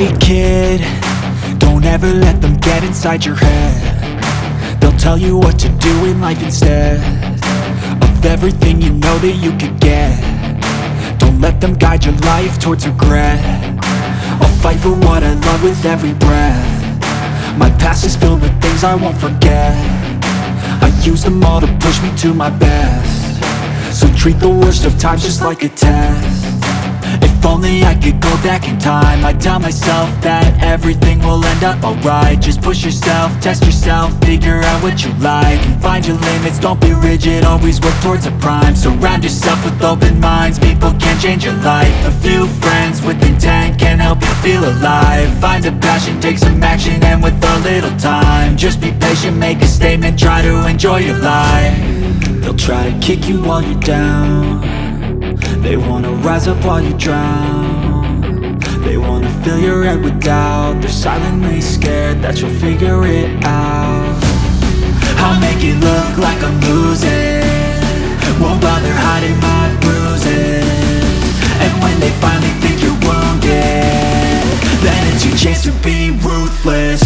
Hey kid, don't ever let them get inside your head. They'll tell you what to do in life instead of everything you know that you could get. Don't let them guide your life towards regret. I'll fight for what I love with every breath. My past is filled with things I won't forget. I use them all to push me to my best. So treat the worst of times just like a test. If only I could go back in time, I'd tell myself that everything will end up alright. Just push yourself, test yourself, figure out what you like, and find your limits, don't be rigid, always work towards a prime. Surround yourself with open minds, people can change your life. A few friends with intent can help you feel alive. Find a passion, take some action, and with a little time, just be patient, make a statement, try to enjoy your life. They'll try to kick you while you're down. They wanna rise up while you drown. They wanna fill your head with doubt. They're silently scared that you'll figure it out. I'll make it look like I'm losing, won't bother hiding my bruises. And when they finally think you're wounded, then it's your chance to be ruthless.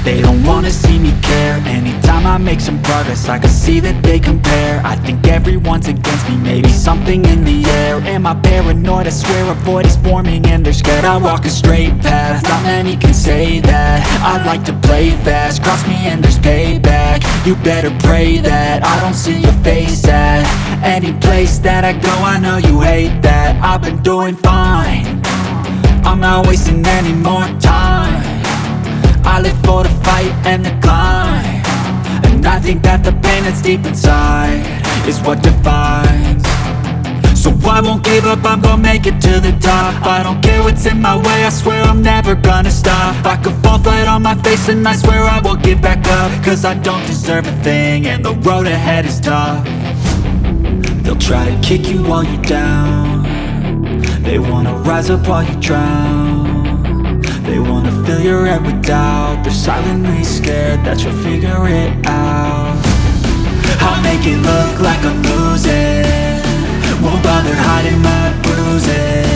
They don't wanna see me care. Anytime I make some progress, I can see that they compare. I think everyone's against me, maybe something in the air. Am I paranoid? I swear a void is forming and they're scared I walk a straight path. Not many can say that. I like to play fast, cross me and there's payback. You better pray that I don't see your face at any place that I go. I know you hate that. I've been doing fine, I'm not wasting any more time. I live for the fight and the climb, and I think that the pain that's deep inside is what defines. So I won't give up, I'm gonna make it to the top. I don't care what's in my way, I swear I'm never gonna stop. I could fall flat on my face and I swear I will get back up, cause I don't deserve a thing and the road ahead is tough. They'll try to kick you while you're down. They wanna rise up while you drown. They wanna fill your head with doubt. They're silently scared that you'll figure it out. I'll make it look like I'm losing, won't bother hiding my bruises.